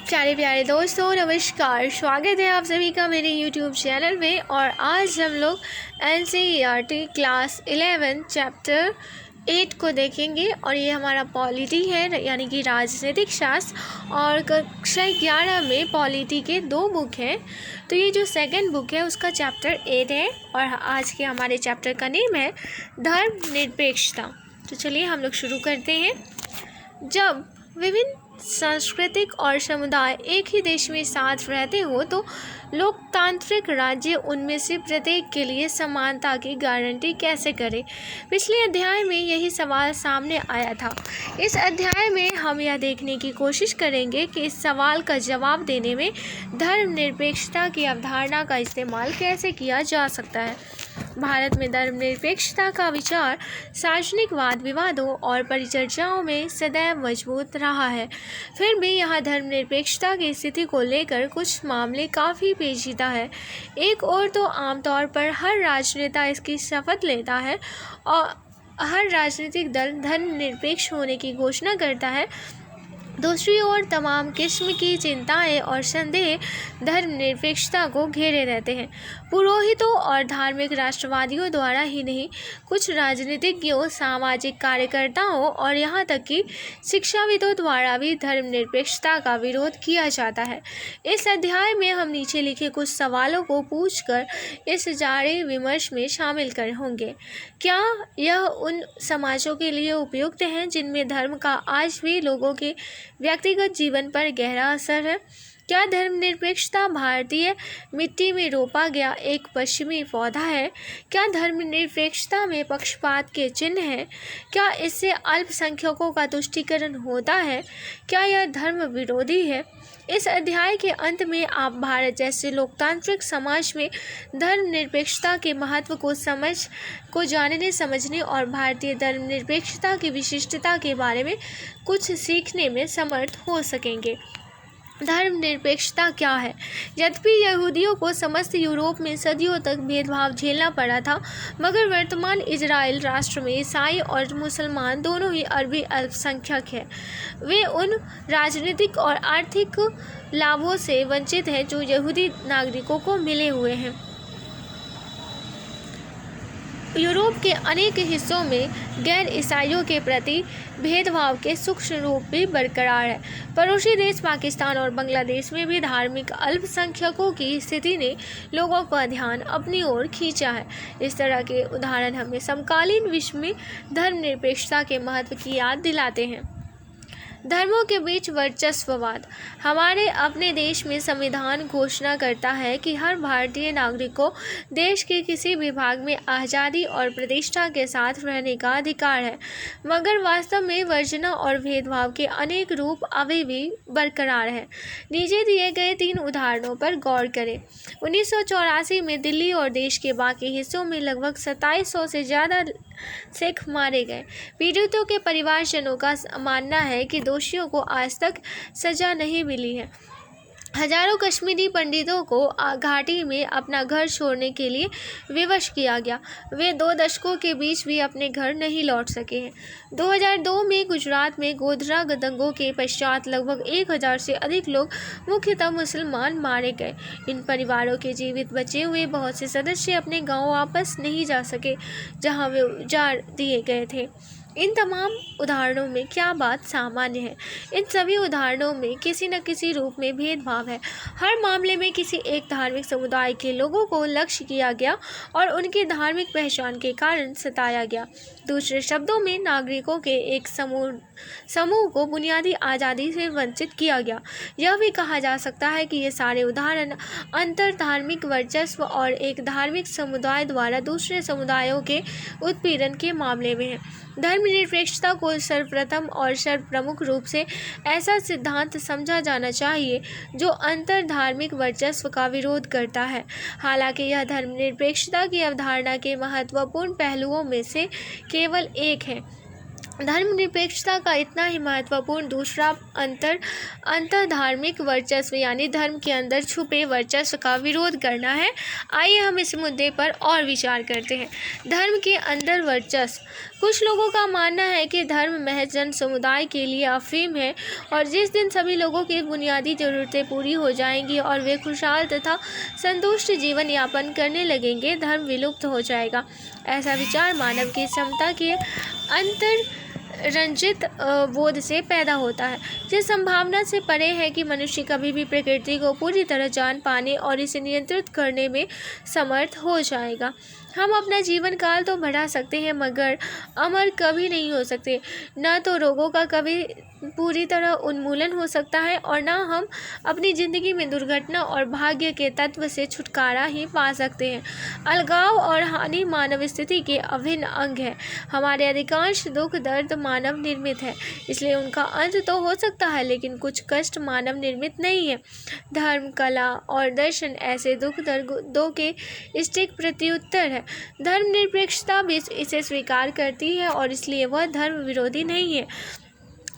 प्यारे प्यारे दोस्तों, नमस्कार। स्वागत है आप सभी का मेरे YouTube चैनल में। और आज हम लोग NCERT क्लास 11 चैप्टर 8 को देखेंगे। और ये हमारा पॉलिटी है, यानी कि राजनीतिक शास्त्र। और कक्षा 11 में पॉलिटी के 2 बुक हैं। तो ये जो सेकंड बुक है उसका चैप्टर 8 है। और आज के हमारे चैप्टर का नेम है धर्मनिरपेक्षता। तो चलिए हम लोग शुरू करते हैं। जब विभिन्न सांस्कृतिक और समुदाय एक ही देश में साथ रहते हो तो लोकतांत्रिक राज्य उनमें से प्रत्येक के लिए समानता की गारंटी कैसे करे। पिछले अध्याय में यही सवाल सामने आया था। इस अध्याय में हम यह देखने की कोशिश करेंगे कि इस सवाल का जवाब देने में धर्मनिरपेक्षता की अवधारणा का इस्तेमाल कैसे किया जा सकता है। भारत में धर्मनिरपेक्षता का विचार सार्वजनिक वाद विवादों और परिचर्चाओं में सदैव मजबूत रहा है। फिर भी यहाँ धर्मनिरपेक्षता की स्थिति को लेकर कुछ मामले काफ़ी पेचीदा है। एक ओर तो आमतौर पर हर राजनेता इसकी शपथ लेता है और हर राजनीतिक दल धर्मनिरपेक्ष होने की घोषणा करता है। दूसरी ओर तमाम किस्म की चिंताएं और संदेह धर्मनिरपेक्षता को घेरे रहते हैं। पुरोहितों और धार्मिक राष्ट्रवादियों द्वारा ही नहीं, कुछ राजनीतिज्ञों, सामाजिक कार्यकर्ताओं और यहाँ तक कि शिक्षाविदों द्वारा भी धर्मनिरपेक्षता का विरोध किया जाता है। इस अध्याय में हम नीचे लिखे कुछ सवालों को पूछकर इस जारी विमर्श में शामिल कर होंगे। क्या यह उन समाजों के लिए उपयुक्त है जिनमें धर्म का आज भी लोगों के व्यक्तिगत जीवन पर गहरा असर है? क्या धर्मनिरपेक्षता भारतीय मिट्टी में रोपा गया एक पश्चिमी पौधा है? क्या धर्मनिरपेक्षता में पक्षपात के चिन्ह हैं? क्या इससे अल्पसंख्यकों का तुष्टीकरण होता है? क्या यह धर्म विरोधी है? इस अध्याय के अंत में आप भारत जैसे लोकतांत्रिक समाज में धर्मनिरपेक्षता के महत्व को जानने, समझने और भारतीय धर्मनिरपेक्षता की विशिष्टता के बारे में कुछ सीखने में समर्थ हो सकेंगे। धर्मनिरपेक्षता क्या है? यद्यपि यहूदियों को समस्त यूरोप में सदियों तक भेदभाव झेलना पड़ा था, मगर वर्तमान इजराइल राष्ट्र में ईसाई और मुसलमान दोनों ही अरबी अल्पसंख्यक हैं। वे उन राजनीतिक और आर्थिक लाभों से वंचित हैं जो यहूदी नागरिकों को मिले हुए हैं। यूरोप के अनेक हिस्सों में गैर ईसाइयों के प्रति भेदभाव के सूक्ष्म रूप भी बरकरार है। पड़ोसी देश पाकिस्तान और बांग्लादेश में भी धार्मिक अल्पसंख्यकों की स्थिति ने लोगों का ध्यान अपनी ओर खींचा है। इस तरह के उदाहरण हमें समकालीन विश्व में धर्मनिरपेक्षता के महत्व की याद दिलाते हैं। धर्मों के बीच वर्चस्ववाद। हमारे अपने देश में संविधान घोषणा करता है कि हर भारतीय नागरिक को देश के किसी भी भाग में आज़ादी और प्रतिष्ठा के साथ रहने का अधिकार है, मगर वास्तव में वर्जना और भेदभाव के अनेक रूप अभी भी बरकरार हैं। नीचे दिए गए 3 उदाहरणों पर गौर करें। 1984 में दिल्ली और देश के बाकी हिस्सों में लगभग 2700 से ज़्यादा सिख मारे गए। पीड़ितों के परिवारजनों का मानना है कि दोषियों को आज तक सजा नहीं मिली है। हजारों कश्मीरी पंडितों को घाटी में अपना घर छोड़ने के लिए विवश किया गया। वे 2 दशकों के बीच भी अपने घर नहीं लौट सके हैं। 2002 में गुजरात में गोधरा दंगों के पश्चात लगभग 1000 से अधिक लोग, मुख्यतः मुसलमान, मारे गए। इन परिवारों के जीवित बचे हुए बहुत से सदस्य अपने गांव वापस नहीं जा सके जहां वे उजाड़ दिए गए थे। इन तमाम उदाहरणों में क्या बात सामान्य है? इन सभी उदाहरणों में किसी न किसी रूप में भेदभाव है। हर मामले में किसी एक धार्मिक समुदाय के लोगों को लक्ष्य किया गया और उनकी धार्मिक पहचान के कारण सताया गया। दूसरे शब्दों में, नागरिकों के एक समूह को बुनियादी आज़ादी से वंचित किया गया। यह भी कहा जा सकता है कि ये सारे उदाहरण अंतर धार्मिक वर्चस्व और एक धार्मिक समुदाय द्वारा दूसरे समुदायों के उत्पीड़न के मामले में हैं। धर्मनिरपेक्षता को सर्वप्रथम और सर्वप्रमुख रूप से ऐसा सिद्धांत समझा जाना चाहिए जो अंतर धार्मिक वर्चस्व का विरोध करता है। हालांकि यह धर्मनिरपेक्षता की अवधारणा के महत्वपूर्ण पहलुओं में से केवल एक है। धर्मनिरपेक्षता का इतना ही महत्वपूर्ण दूसरा अंतर धार्मिक वर्चस्व यानी धर्म के अंदर छुपे वर्चस्व का विरोध करना है। आइए हम इस मुद्दे पर और विचार करते हैं। धर्म के अंदर वर्चस्व। कुछ लोगों का मानना है कि धर्म महज जन समुदाय के लिए अफीम है और जिस दिन सभी लोगों की बुनियादी ज़रूरतें पूरी हो जाएंगी और वे खुशहाल तथा संतुष्ट जीवन यापन करने लगेंगे, धर्म विलुप्त हो जाएगा। ऐसा विचार मानव की क्षमता के अंतर रंजित बोध से पैदा होता है, जिस संभावना से परे है कि मनुष्य कभी भी प्रकृति को पूरी तरह जान पाने और इसे नियंत्रित करने में समर्थ हो जाएगा। हम अपना जीवन काल तो बढ़ा सकते हैं मगर अमर कभी नहीं हो सकते। न तो रोगों का कभी पूरी तरह उन्मूलन हो सकता है और न हम अपनी ज़िंदगी में दुर्घटना और भाग्य के तत्व से छुटकारा ही पा सकते हैं। अलगाव और हानि मानव स्थिति के अभिन्न अंग है। हमारे अधिकांश दुख दर्द मानव निर्मित है, इसलिए उनका अंत तो हो सकता है, लेकिन कुछ कष्ट मानव निर्मित नहीं है। धर्म, कला और दर्शन ऐसे दुख दर्दों के सटीक प्रत्युत्तर है। धर्मनिरपेक्षता भी इसे स्वीकार करती है और इसलिए वह धर्म विरोधी नहीं है।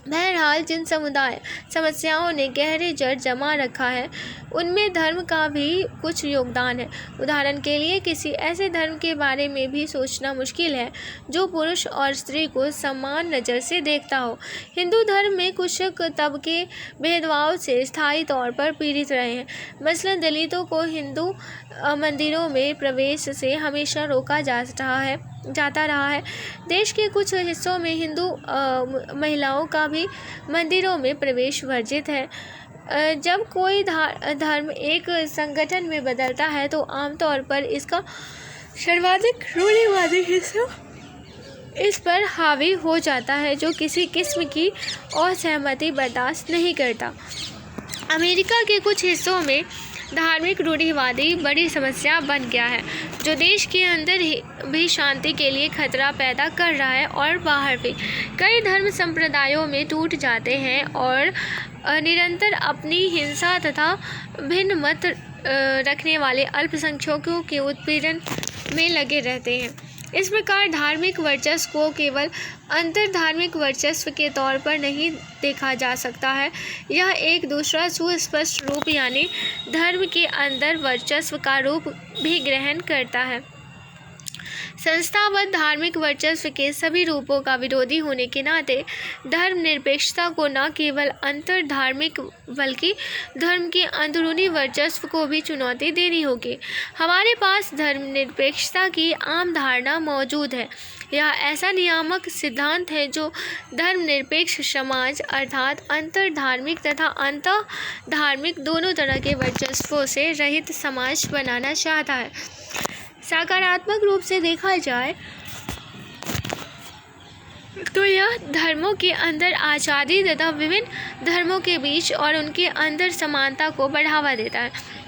बहरहाल, जिन समुदाय समस्याओं ने गहरे जड़ जमा रखा है उनमें धर्म का भी कुछ योगदान है। उदाहरण के लिए, किसी ऐसे धर्म के बारे में भी सोचना मुश्किल है जो पुरुष और स्त्री को समान नज़र से देखता हो। हिंदू धर्म में कुछ तबके भेदभाव से स्थायी तौर पर पीड़ित रहे हैं। मसलन दलितों को हिंदू मंदिरों में प्रवेश से हमेशा रोका जाता रहा है। देश के कुछ हिस्सों में हिंदू महिलाओं का भी मंदिरों में प्रवेश वर्जित है। जब कोई धर्म एक संगठन में बदलता है तो आमतौर पर इसका सर्वाधिक रूढ़िवादी हिस्सा इस पर हावी हो जाता है जो किसी किस्म की असहमति बर्दाश्त नहीं करता। अमेरिका के कुछ हिस्सों में धार्मिक रूढ़िवादी बड़ी समस्या बन गया है, जो देश के अंदर भी शांति के लिए खतरा पैदा कर रहा है और बाहर भी। कई धर्म संप्रदायों में टूट जाते हैं और निरंतर अपनी हिंसा तथा भिन्न मत रखने वाले अल्पसंख्यकों के उत्पीड़न में लगे रहते हैं। इस प्रकार धार्मिक वर्चस्व को केवल अंतर धार्मिक वर्चस्व के तौर पर नहीं देखा जा सकता है। यह एक दूसरा सुस्पष्ट रूप यानी धर्म के अंदर वर्चस्व का रूप भी ग्रहण करता है। संस्थाबद्ध धार्मिक वर्चस्व के सभी रूपों का विरोधी होने के नाते धर्मनिरपेक्षता को न केवल अंतर धार्मिक बल्कि धर्म के अंदरूनी वर्चस्व को भी चुनौती देनी होगी। हमारे पास धर्मनिरपेक्षता की आम धारणा मौजूद है। यह ऐसा नियामक सिद्धांत है जो धर्मनिरपेक्ष समाज अर्थात अंतर धार्मिक तथा अंतः धार्मिक दोनों तरह के वर्चस्वों से रहित समाज बनाना चाहता है। सकारात्मक रूप से देखा जाए तो यह धर्मों के अंदर आज़ादी तथा विभिन्न धर्मों के बीच और उनके अंदर समानता को बढ़ावा देता है।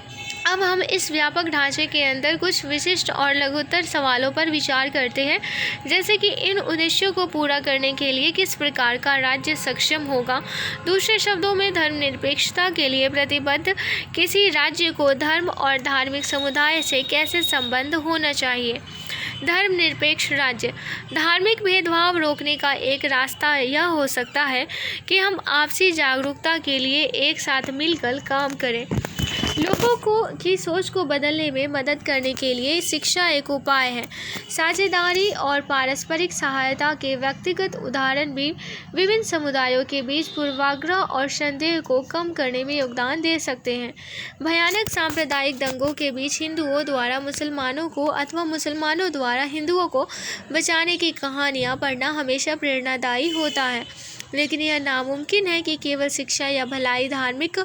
अब हम इस व्यापक ढांचे के अंदर कुछ विशिष्ट और लघुतर सवालों पर विचार करते हैं, जैसे कि इन उद्देश्यों को पूरा करने के लिए किस प्रकार का राज्य सक्षम होगा। दूसरे शब्दों में, धर्मनिरपेक्षता के लिए प्रतिबद्ध किसी राज्य को धर्म और धार्मिक समुदाय से कैसे संबंध होना चाहिए। धर्मनिरपेक्ष राज्य धार्मिक भेदभाव रोकने का एक रास्ता यह हो सकता है कि हम आपसी जागरूकता के लिए एक साथ मिलकर काम करें। लोगों की सोच को बदलने में मदद करने के लिए शिक्षा एक उपाय है। साझेदारी और पारस्परिक सहायता के व्यक्तिगत उदाहरण भी विभिन्न समुदायों के बीच पूर्वाग्रह और संदेह को कम करने में योगदान दे सकते हैं। भयानक सांप्रदायिक दंगों के बीच हिंदुओं द्वारा मुसलमानों को अथवा मुसलमानों द्वारा हिंदुओं को बचाने की कहानियाँ पढ़ना हमेशा प्रेरणादायी होता है, लेकिन यह नामुमकिन है कि केवल शिक्षा या भलाई धार्मिक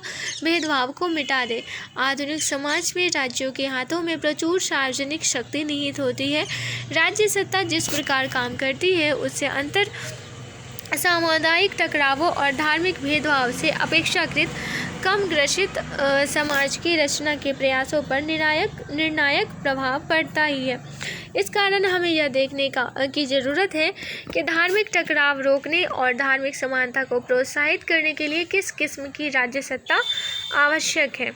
भेदभाव को मिटा दे। आधुनिक समाज में राज्यों के हाथों में प्रचुर सार्वजनिक शक्ति निहित होती है। राज्य सत्ता जिस प्रकार काम करती है उससे अंतर सामुदायिक टकरावों और धार्मिक भेदभाव से अपेक्षाकृत कम ग्रसित समाज की रचना के प्रयासों पर निर्णायक प्रभाव पड़ता ही है। इस कारण हमें यह देखने की ज़रूरत है कि धार्मिक टकराव रोकने और धार्मिक समानता को प्रोत्साहित करने के लिए किस किस्म की राज्य सत्ता आवश्यक है।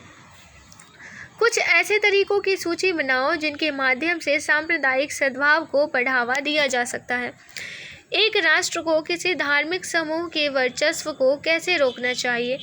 कुछ ऐसे तरीकों की सूची बनाओ जिनके माध्यम से सांप्रदायिक सद्भाव को बढ़ावा दिया जा सकता है। एक राष्ट्र को किसी धार्मिक समूह के वर्चस्व को कैसे रोकना चाहिए।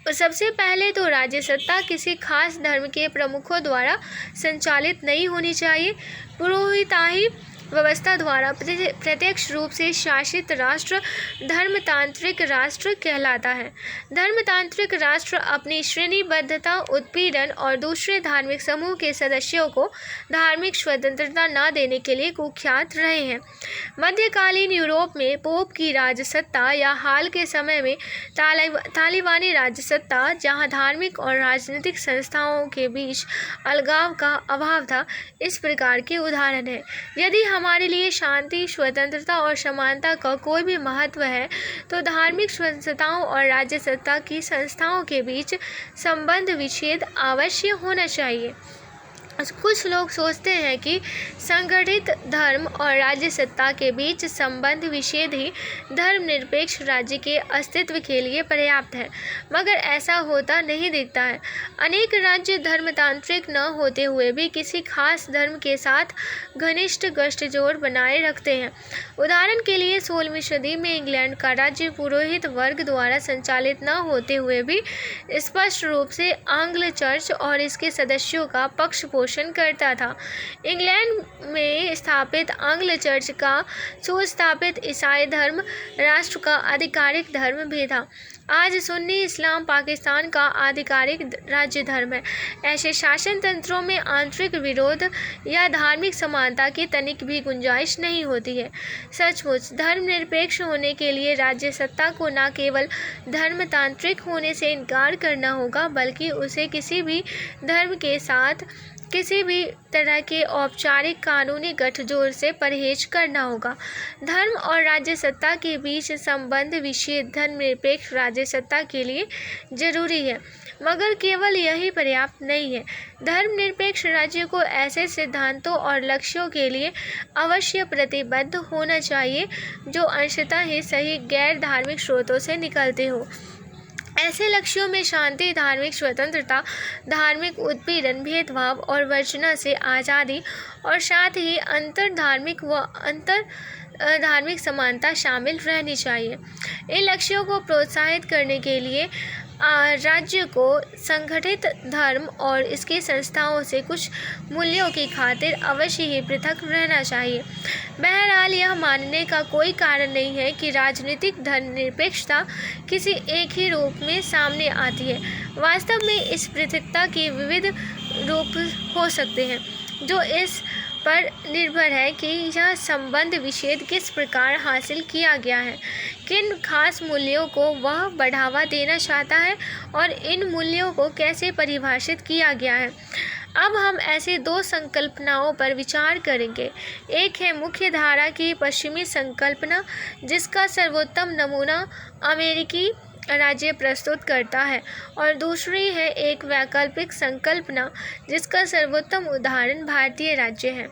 सबसे पहले तो राज्य सत्ता किसी खास धर्म के प्रमुखों द्वारा संचालित नहीं होनी चाहिए। पुरोहिताई व्यवस्था द्वारा प्रत्यक्ष रूप से शासित राष्ट्र धर्मतांत्रिक राष्ट्र कहलाता है। धर्मतांत्रिक राष्ट्र अपनी श्रेणीबद्धता, उत्पीड़न और दूसरे धार्मिक समूह के सदस्यों को धार्मिक स्वतंत्रता न देने के लिए कुख्यात रहे हैं। मध्यकालीन यूरोप में पोप की राजसत्ता या हाल के समय में तालिबानी राजसत्ता, जहां धार्मिक और राजनीतिक संस्थाओं के बीच अलगाव का अभाव था, इस प्रकार के उदाहरण हैं। यदि हमारे लिए शांति, स्वतंत्रता और समानता का कोई भी महत्व है, तो धार्मिक संस्थाओं और राज्य सत्ता की संस्थाओं के बीच संबंध विच्छेद अवश्य होना चाहिए। कुछ लोग सोचते हैं कि संगठित धर्म और राज्य सत्ता के बीच संबंध विच्छेद ही धर्मनिरपेक्ष राज्य के अस्तित्व के लिए पर्याप्त है, मगर ऐसा होता नहीं दिखता है। अनेक राज्य धर्मतांत्रिक न होते हुए भी किसी खास धर्म के साथ घनिष्ठ गठजोड़ बनाए रखते हैं। उदाहरण के लिए 16वीं सदी में इंग्लैंड का राज्य पुरोहित वर्ग द्वारा संचालित न होते हुए भी स्पष्ट रूप से आंग्ल चर्च और इसके सदस्यों का पक्ष करता था। इंग्लैंड में स्थापित आंग्ल चर्च का सुस्थापित ईसाई धर्म राष्ट्र का आधिकारिक धर्म भी था। आज सुन्नी इस्लाम पाकिस्तान का आधिकारिक राज्य धर्म है। ऐसे शासन तंत्रों में आंतरिक विरोध या धार्मिक समानता की तनिक भी गुंजाइश नहीं होती है। सचमुच धर्मनिरपेक्ष होने के लिए राज्य सत्ता को न केवल धर्मतांत्रिक होने से इनकार करना होगा, बल्कि उसे किसी भी धर्म के साथ किसी भी तरह के औपचारिक कानूनी गठजोड़ से परहेज करना होगा। धर्म और राज्य सत्ता के बीच संबंध विच्छेद धर्मनिरपेक्ष राज्य सत्ता के लिए जरूरी है, मगर केवल यही पर्याप्त नहीं है। धर्मनिरपेक्ष राज्य को ऐसे सिद्धांतों और लक्ष्यों के लिए अवश्य प्रतिबद्ध होना चाहिए जो अंशतः ही सही गैर धार्मिक स्रोतों से निकलते हो। ऐसे लक्ष्यों में शांति, धार्मिक स्वतंत्रता, धार्मिक उत्पीड़न, भेदभाव और वंचना से आज़ादी और साथ ही अंतर धार्मिक व अंतर धार्मिक समानता शामिल रहनी चाहिए। इन लक्ष्यों को प्रोत्साहित करने के लिए राज्य को संगठित धर्म और इसकी संस्थाओं से कुछ मूल्यों की खातिर अवश्य ही पृथक रहना चाहिए। बहरहाल यह मानने का कोई कारण नहीं है कि राजनीतिक धर्मनिरपेक्षता किसी एक ही रूप में सामने आती है। वास्तव में इस पृथकता के विविध रूप हो सकते हैं, जो इस पर निर्भर है कि यह संबंध विच्छेद किस प्रकार हासिल किया गया है, किन खास मूल्यों को वह बढ़ावा देना चाहता है और इन मूल्यों को कैसे परिभाषित किया गया है। अब हम ऐसी दो संकल्पनाओं पर विचार करेंगे। एक है मुख्य धारा की पश्चिमी संकल्पना, जिसका सर्वोत्तम नमूना अमेरिकी राज्य प्रस्तुत करता है, और दूसरी है एक वैकल्पिक संकल्पना जिसका सर्वोत्तम उदाहरण भारतीय राज्य है।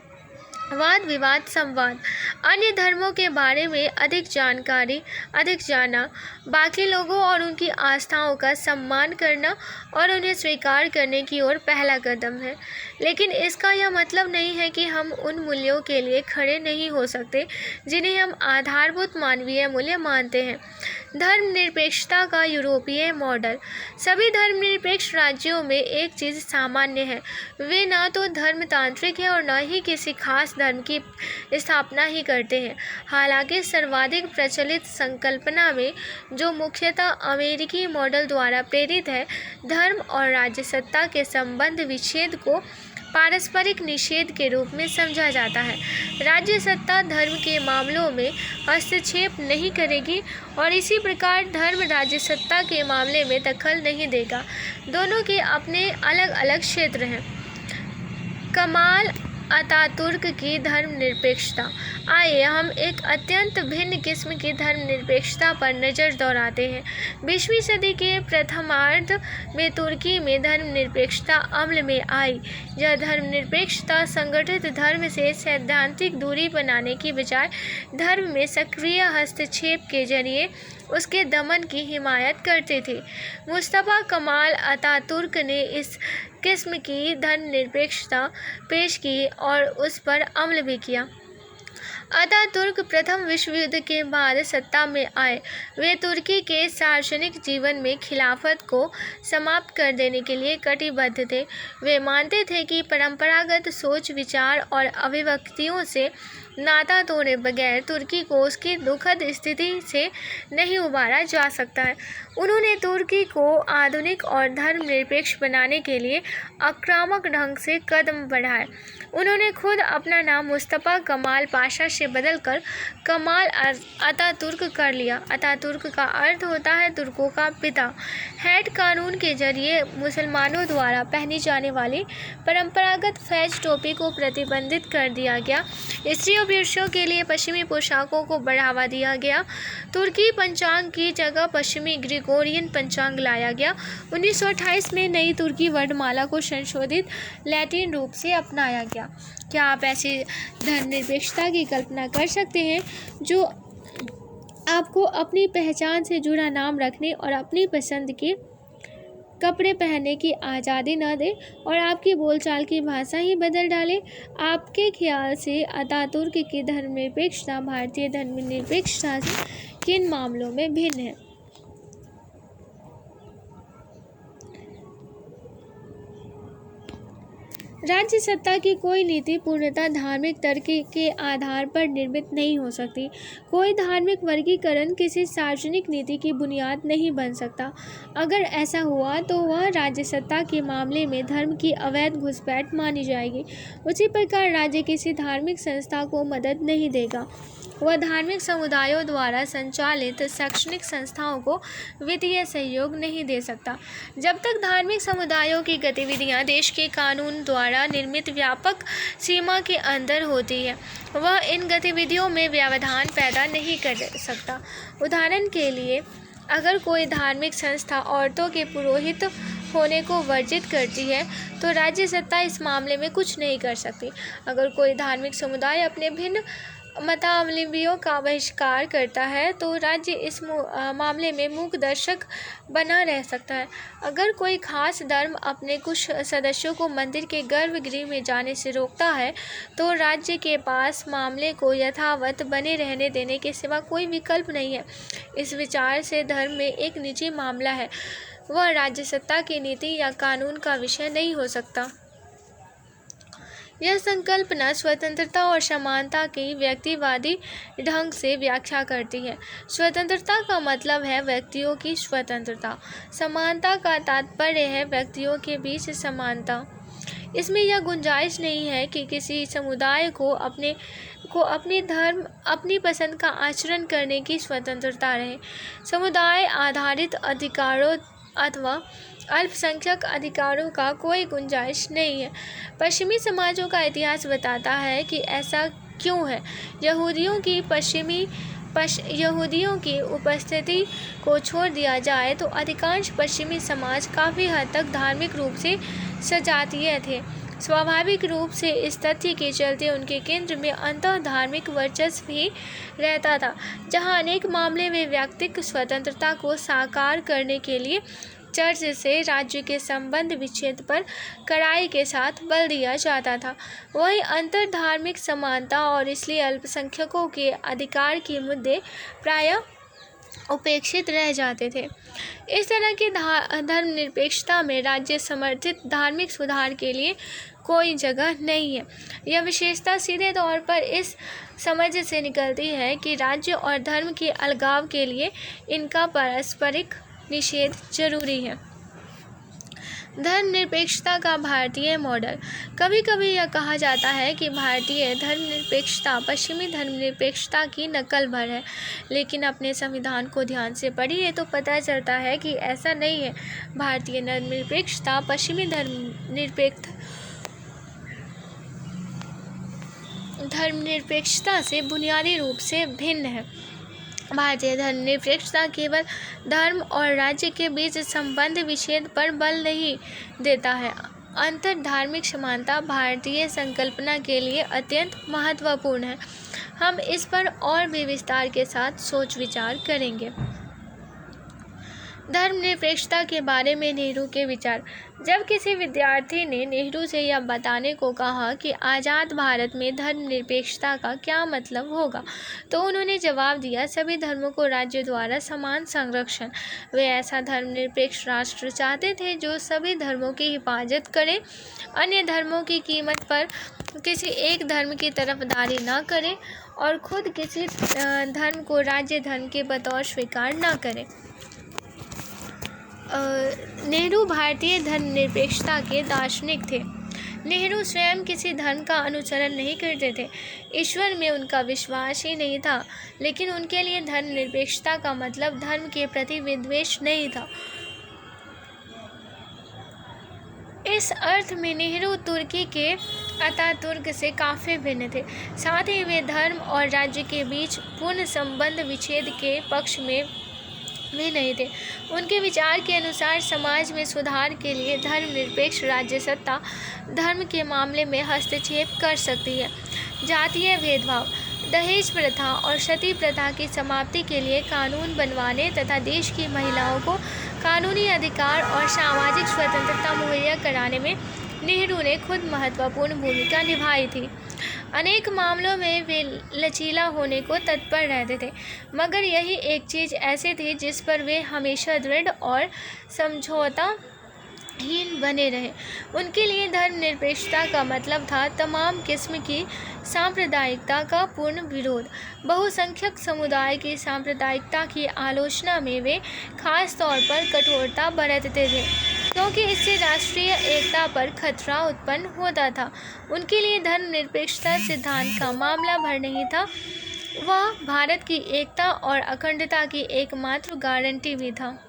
वाद विवाद संवाद। अन्य धर्मों के बारे में अधिक जानकारी, अधिक जाना, बाकी लोगों और उनकी आस्थाओं का सम्मान करना और उन्हें स्वीकार करने की ओर पहला कदम है। लेकिन इसका यह मतलब नहीं है कि हम उन मूल्यों के लिए खड़े नहीं हो सकते जिन्हें हम आधारभूत मानवीय मूल्य मानते हैं। धर्मनिरपेक्षता का यूरोपीय मॉडल। सभी धर्मनिरपेक्ष राज्यों में एक चीज़ सामान्य है, वे न तो धर्मतांत्रिक हैं और न ही किसी खास धर्म की स्थापना ही करते हैं। हालांकि सर्वाधिक प्रचलित संकल्पना में, जो मुख्यतः अमेरिकी मॉडल द्वारा प्रेरित है, धर्म और राज्य सत्ता के संबंध विच्छेद को पारस्परिक निषेध के रूप में समझा जाता है। राज्य सत्ता धर्म के मामलों में हस्तक्षेप नहीं करेगी और इसी प्रकार धर्म राज्य सत्ता के मामले में दखल नहीं देगा। दोनों के अपने अलग अलग क्षेत्र हैं। कमाल अतातुर्क की धर्मनिरपेक्षता। आइए हम एक अत्यंत भिन्न किस्म की धर्मनिरपेक्षता पर नज़र दौड़ाते हैं। 20वीं सदी के प्रथमार्ध में तुर्की में धर्मनिरपेक्षता अमल में आई। यह धर्मनिरपेक्षता संगठित धर्म से सैद्धांतिक दूरी बनाने की बजाय धर्म में सक्रिय हस्तक्षेप के जरिए उसके दमन की हिमायत करती थी। मुस्तफा कमाल अतातुर्क ने इस किस्म की धर्मनिरपेक्षता पेश की और उस पर अमल भी किया। अतातुर्क प्रथम विश्व युद्ध के बाद सत्ता में आए। वे तुर्की के सार्वजनिक जीवन में खिलाफत को समाप्त कर देने के लिए कटिबद्ध थे। वे मानते थे कि परंपरागत सोच, विचार और अभिव्यक्तियों से नाता तोड़े बगैर तुर्की को उसकी दुखद स्थिति से नहीं उबारा जा सकता है। उन्होंने तुर्की को आधुनिक और धर्मनिरपेक्ष बनाने के लिए आक्रामक ढंग से कदम बढ़ाए। उन्होंने खुद अपना नाम मुस्तफा कमाल पाशा से बदलकर कमाल अतातुर्क कर लिया। अतातुर्क का अर्थ होता है तुर्कों का पिता। हैट कानून के जरिए मुसलमानों द्वारा पहनी जाने वाली परंपरागत फैज टोपी को प्रतिबंधित कर दिया गया। स्त्रियों पुरुषों के लिए पश्चिमी पोशाकों को बढ़ावा दिया गया। तुर्की पंचांग की जगह पश्चिमी ग्रिगोरियन पंचांग लाया गया। 1928 में नई तुर्की वर्णमाला को संशोधित लैटिन रूप से अपनाया गया। क्या आप ऐसी धर्मनिरपेक्षता की कल्पना कर सकते हैं जो आपको अपनी पहचान से जुड़ा नाम रखने और अपनी पसंद के कपड़े पहनने की आज़ादी न दे और आपकी बोलचाल की भाषा ही बदल डाले? आपके ख्याल से अतातुर्क की धर्मनिरपेक्षता भारतीय धर्मनिरपेक्षता से किन मामलों में भिन्न है? राज्य सत्ता की कोई नीति पूर्णतः धार्मिक तर्क के आधार पर निर्मित नहीं हो सकती। कोई धार्मिक वर्गीकरण किसी सार्वजनिक नीति की बुनियाद नहीं बन सकता। अगर ऐसा हुआ तो वह राज्य सत्ता के मामले में धर्म की अवैध घुसपैठ मानी जाएगी। उसी प्रकार राज्य किसी धार्मिक संस्था को मदद नहीं देगा। वह धार्मिक समुदायों द्वारा संचालित शैक्षणिक संस्थाओं को वित्तीय सहयोग नहीं दे सकता। जब तक धार्मिक समुदायों की गतिविधियां देश के कानून द्वारा निर्मित व्यापक सीमा के अंदर होती है, वह इन गतिविधियों में व्यवधान पैदा नहीं कर सकता। उदाहरण के लिए, अगर कोई धार्मिक संस्था औरतों के पुरोहित होने को वर्जित करती है तो राज्य सत्ता इस मामले में कुछ नहीं कर सकती। अगर कोई धार्मिक समुदाय अपने भिन्न मतावलंबियों का बहिष्कार करता है तो राज्य इस मामले में मूक दर्शक बना रह सकता है। अगर कोई खास धर्म अपने कुछ सदस्यों को मंदिर के गर्भगृह में जाने से रोकता है तो राज्य के पास मामले को यथावत बने रहने देने के सिवा कोई विकल्प नहीं है। इस विचार से धर्म में एक निजी मामला है, वह राज्य सत्ता की नीति या कानून का विषय नहीं हो सकता। यह संकल्पना स्वतंत्रता और समानता की व्यक्तिवादी ढंग से व्याख्या करती है। स्वतंत्रता का मतलब है व्यक्तियों की स्वतंत्रता। समानता का तात्पर्य है व्यक्तियों के बीच समानता। इसमें यह गुंजाइश नहीं है कि किसी समुदाय को अपनी धर्म अपनी पसंद का आचरण करने की स्वतंत्रता रहे। समुदाय आधारित अधिकारों अथवा अल्पसंख्यक अधिकारों का कोई गुंजाइश नहीं है। पश्चिमी समाजों का इतिहास बताता है कि ऐसा क्यों है। यहूदियों की उपस्थिति को छोड़ दिया जाए तो अधिकांश पश्चिमी समाज काफ़ी हद तक धार्मिक रूप से सजातीय थे। स्वाभाविक रूप से इस तथ्य के चलते उनके केंद्र में अंतः धार्मिक वर्चस्व ही रहता था, जहां अनेक मामले में व्यक्तिगत स्वतंत्रता को साकार करने के लिए चर्च से राज्य के संबंध विच्छेद पर कड़ाई के साथ बल दिया जाता था। वहीं अंतर धार्मिक समानता और इसलिए अल्पसंख्यकों के अधिकार के मुद्दे प्रायः उपेक्षित रह जाते थे। इस तरह की धर्मनिरपेक्षता में राज्य समर्थित धार्मिक सुधार के लिए कोई जगह नहीं है। यह विशेषता सीधे तौर पर इस समझ से निकलती है कि राज्य और धर्म के अलगाव के लिए इनका पारस्परिक निषेध जरूरी है। धर्मनिरपेक्षता का भारतीय मॉडल। कभी कभी यह कहा जाता है कि भारतीय धर्मनिरपेक्षता पश्चिमी धर्मनिरपेक्षता की नकल भर है, लेकिन अपने संविधान को ध्यान से पढ़िए तो पता चलता है कि ऐसा नहीं है। भारतीय धर्मनिरपेक्षता पश्चिमी धर्मनिरपेक्षता से बुनियादी रूप से भिन्न है। भारतीय धर्मनिरपेक्षता केवल धर्म और राज्य के बीच संबंध विच्छेद पर बल नहीं देता है। अंतर धार्मिक समानता भारतीय संकल्पना के लिए अत्यंत महत्वपूर्ण है। हम इस पर और भी विस्तार के साथ सोच विचार करेंगे। धर्मनिरपेक्षता के बारे में नेहरू के विचार। जब किसी विद्यार्थी ने नेहरू से यह बताने को कहा कि आज़ाद भारत में धर्मनिरपेक्षता का क्या मतलब होगा, तो उन्होंने जवाब दिया, सभी धर्मों को राज्य द्वारा समान संरक्षण। वे ऐसा धर्मनिरपेक्ष राष्ट्र चाहते थे जो सभी धर्मों की हिफाजत करे, अन्य धर्मों की कीमत पर किसी एक धर्म की तरफदारी न करे और खुद किसी धर्म को राज्य धर्म के बतौर स्वीकार न करे। नेहरू भारतीय धर्मनिरपेक्षता के दार्शनिक थे। नेहरू स्वयं किसी धर्म का अनुसरण नहीं करते थे, ईश्वर में उनका विश्वास ही नहीं था, लेकिन उनके लिए धर्मनिरपेक्षता का मतलब धर्म के प्रति विद्वेष नहीं था। इस अर्थ में नेहरू तुर्की के अतातुर्क से काफ़ी भिन्न थे। साथ ही वे धर्म और राज्य के बीच पूर्ण संबंध विच्छेद के पक्ष में भी नहीं थे। उनके विचार के अनुसार समाज में सुधार के लिए धर्मनिरपेक्ष राज्य सत्ता धर्म के मामले में हस्तक्षेप कर सकती है। जातीय भेदभाव, दहेज प्रथा और सती प्रथा की समाप्ति के लिए कानून बनवाने तथा देश की महिलाओं को कानूनी अधिकार और सामाजिक स्वतंत्रता मुहैया कराने में नेहरू ने खुद महत्वपूर्ण भूमिका निभाई थी। अनेक मामलों में वे लचीला होने को तत्पर रहते थे, मगर यही एक चीज़ ऐसी थी जिस पर वे हमेशा दृढ़ और समझौताहीन बने रहे। उनके लिए धर्मनिरपेक्षता का मतलब था तमाम किस्म की सांप्रदायिकता का पूर्ण विरोध। बहुसंख्यक समुदाय की सांप्रदायिकता की आलोचना में वे खास तौर पर कठोरता बरतते थे, क्योंकि इससे राष्ट्रीय एकता पर खतरा उत्पन्न होता था। उनके लिए धर्मनिरपेक्षता सिद्धांत का मामला भर नहीं था, वह भारत की एकता और अखंडता की एकमात्र गारंटी भी था।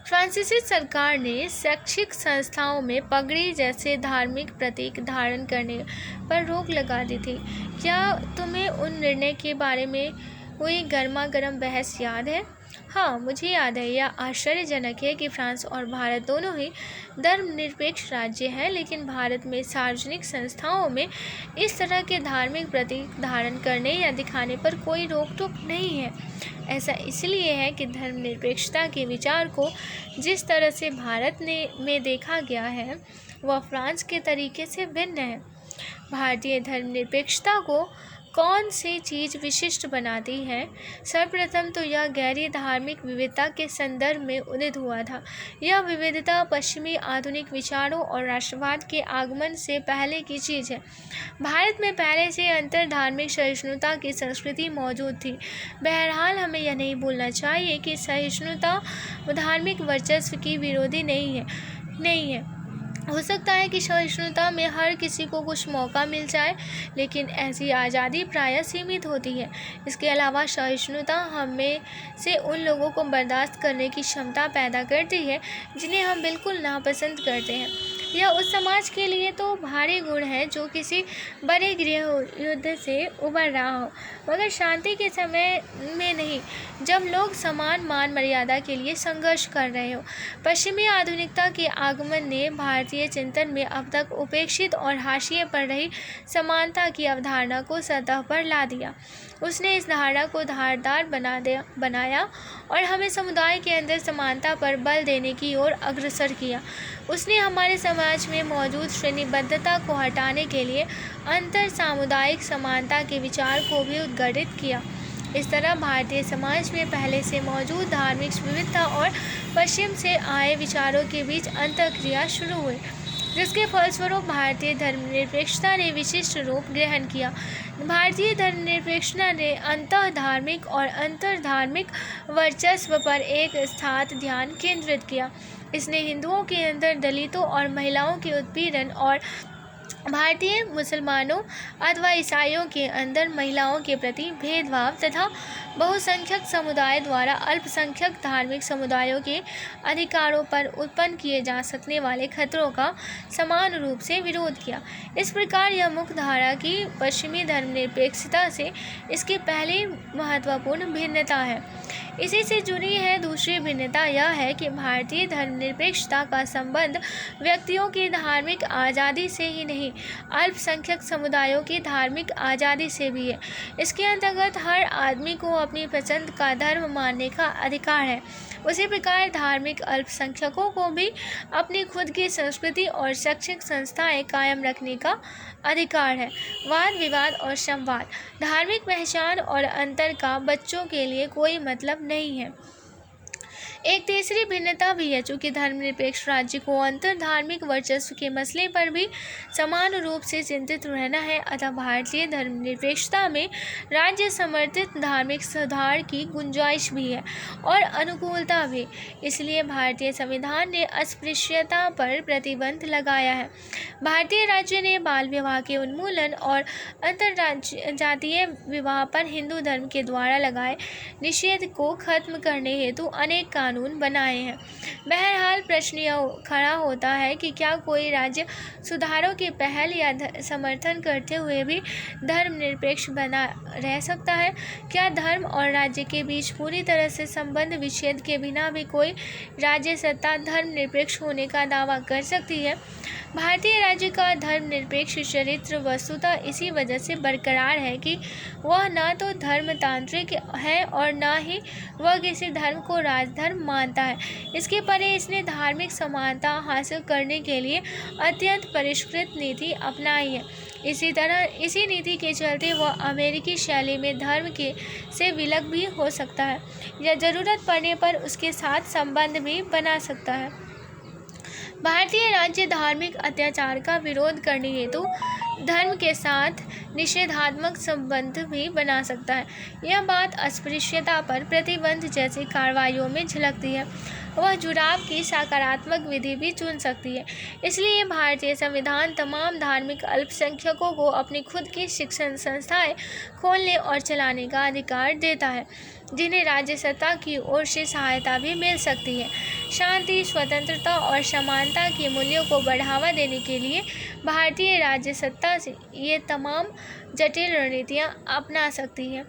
फ्रांसीसी सरकार ने शैक्षिक संस्थाओं में पगड़ी जैसे धार्मिक प्रतीक धारण करने पर रोक लगा दी थी। क्या तुम्हें उन निर्णय के बारे में हुई गर्मागर्म बहस याद है? हाँ, मुझे याद है। यह आश्चर्यजनक है कि फ्रांस और भारत दोनों ही धर्मनिरपेक्ष राज्य हैं, लेकिन भारत में सार्वजनिक संस्थाओं में इस तरह के धार्मिक प्रतीक धारण करने या दिखाने पर कोई रोक टोक नहीं है। ऐसा इसलिए है कि धर्मनिरपेक्षता के विचार को जिस तरह से भारत में देखा गया है, वह फ्रांस के तरीके से भिन्न है। भारतीय धर्मनिरपेक्षता को कौन सी चीज़ विशिष्ट बनाती है? सर्वप्रथम तो यह गहरी धार्मिक विविधता के संदर्भ में उदित हुआ था। यह विविधता पश्चिमी आधुनिक विचारों और राष्ट्रवाद के आगमन से पहले की चीज़ है। भारत में पहले से अंतर धार्मिक सहिष्णुता की संस्कृति मौजूद थी। बहरहाल, हमें यह नहीं भूलना चाहिए कि सहिष्णुता धार्मिक वर्चस्व की विरोधी नहीं है। हो सकता है कि सहिष्णुता में हर किसी को कुछ मौका मिल जाए, लेकिन ऐसी आज़ादी प्रायः सीमित होती है। इसके अलावा सहिष्णुता हमें से उन लोगों को बर्दाश्त करने की क्षमता पैदा करती है जिन्हें हम बिल्कुल नापसंद करते हैं। यह उस समाज के लिए तो भारी गुण है जो किसी बड़े गृह युद्ध से उबर रहा हो, मगर शांति के समय में नहीं, जब लोग समान मान मर्यादा के लिए संघर्ष कर रहे हो। पश्चिमी आधुनिकता के आगमन ने भारतीय चिंतन में अब तक उपेक्षित और हाशिए पर रही समानता की अवधारणा को सतह पर ला दिया। उसने इस धारणा को धारदार बनाया और हमें समुदाय के अंदर समानता पर बल देने की ओर अग्रसर किया। उसने हमारे समाज में मौजूद श्रेणीबद्धता को हटाने के लिए अंतर सामुदायिक समानता के विचार को भी उद्घाटित किया। इस तरह भारतीय समाज में पहले से मौजूद धार्मिक विविधता और पश्चिम से आए विचारों के बीच अंतःक्रिया शुरू हुई, जिसके फलस्वरूप भारतीय धर्मनिरपेक्षता ने विशिष्ट रूप ग्रहण किया। भारतीय धर्मनिरपेक्षता ने अंतः धार्मिक और अंतर धार्मिक वर्चस्व पर एक साथ ध्यान केंद्रित किया। इसने हिंदुओं के अंदर दलितों और महिलाओं के उत्पीड़न और भारतीय मुसलमानों अथवा ईसाइयों के अंदर महिलाओं के प्रति भेदभाव तथा बहुसंख्यक समुदाय द्वारा अल्पसंख्यक धार्मिक समुदायों के अधिकारों पर उत्पन्न किए जा सकने वाले खतरों का समान रूप से विरोध किया। इस प्रकार यह मुख्य धारा की पश्चिमी धर्मनिरपेक्षता से इसकी पहली महत्वपूर्ण भिन्नता है। इसी से जुड़ी है दूसरी भिन्नता यह है कि भारतीय धर्मनिरपेक्षता का संबंध व्यक्तियों की धार्मिक आज़ादी से ही नहीं, नहीं, अल्पसंख्यक समुदायों की धार्मिक आज़ादी से भी है। इसके अंतर्गत हर आदमी को अपनी पसंद का धर्म मानने का अधिकार है। उसी प्रकार धार्मिक अल्पसंख्यकों को भी अपनी खुद की संस्कृति और शैक्षिक संस्थाएं कायम रखने का अधिकार है। वाद विवाद और संवाद। धार्मिक पहचान और अंतर का बच्चों के लिए कोई मतलब नहीं है। एक तीसरी भिन्नता भी है। चूँकि धर्मनिरपेक्ष राज्य को अंतर धार्मिक वर्चस्व के मसले पर भी समान रूप से चिंतित रहना है, अतः भारतीय धर्मनिरपेक्षता में राज्य समर्थित धार्मिक सुधार की गुंजाइश भी है और अनुकूलता भी। इसलिए भारतीय संविधान ने अस्पृश्यता पर प्रतिबंध लगाया है। भारतीय राज्य ने बाल विवाह के उन्मूलन और अंतरजातीय विवाह पर हिंदू धर्म के द्वारा लगाए निषेध को खत्म करने हेतु अनेक कानून बनाए हैं। बहरहाल प्रश्न यह खड़ा होता है कि क्या कोई राज्य सुधारों की पहल या समर्थन करते हुए भी धर्मनिरपेक्ष बना रह सकता है? क्या धर्म और राज्य के बीच पूरी तरह से संबंध विच्छेद के बिना भी कोई राज्य सत्ता धर्मनिरपेक्ष होने का दावा कर सकती है? भारतीय राज्य का धर्मनिरपेक्ष चरित्र वस्तुतः इसी वजह से बरकरार है कि वह न तो धर्मतांत्रिक है और न ही वह किसी धर्म को राजधर्म मानता है। इसके परे इसने धार्मिक समानता हासिल करने के लिए अत्यंत परिष्कृत नीति अपनाई है। इसी नीति के चलते वह अमेरिकी शैली में धर्म के से विलग भी हो सकता है या ज़रूरत पड़ने पर उसके साथ संबंध भी बना सकता है। भारतीय राज्य धार्मिक अत्याचार का विरोध करने हेतु धर्म के साथ निषेधात्मक संबंध भी बना सकता है। यह बात अस्पृश्यता पर प्रतिबंध जैसी कार्रवाइयों में झलकती है। वह जुड़ाव की सकारात्मक विधि भी चुन सकती है। इसलिए भारतीय संविधान तमाम धार्मिक अल्पसंख्यकों को अपनी खुद की शिक्षण संस्थाएं खोलने और चलाने का अधिकार देता है, जिन्हें राज्य सत्ता की ओर से सहायता भी मिल सकती है। शांति, स्वतंत्रता और समानता के मूल्यों को बढ़ावा देने के लिए भारतीय राज्य सत्ता से ये तमाम जटिल रणनीतियाँ अपना सकती है।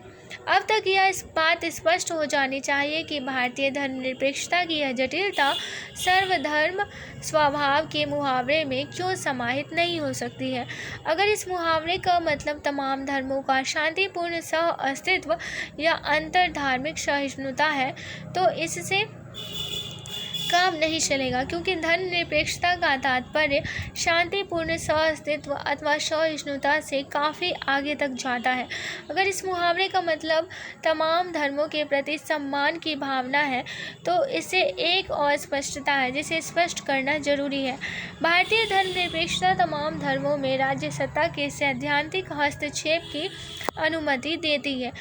अब तक यह बात स्पष्ट हो जानी चाहिए कि भारतीय धर्मनिरपेक्षता की यह जटिलता सर्वधर्म स्वभाव के मुहावरे में क्यों समाहित नहीं हो सकती है। अगर इस मुहावरे का मतलब तमाम धर्मों का शांतिपूर्ण सह अस्तित्व या अंतर धार्मिक सहिष्णुता है, तो इससे काम नहीं चलेगा, क्योंकि धर्मनिरपेक्षता का तात्पर्य शांतिपूर्ण सह-अस्तित्व अथवा सहिष्णुता से काफ़ी आगे तक जाता है। अगर इस मुहावरे का मतलब तमाम धर्मों के प्रति सम्मान की भावना है, तो इससे एक और स्पष्टता है जिसे स्पष्ट करना जरूरी है। भारतीय धर्मनिरपेक्षता तमाम धर्मों में राज्य सत्ता के सैद्धांतिक हस्तक्षेप की अनुमति देती है।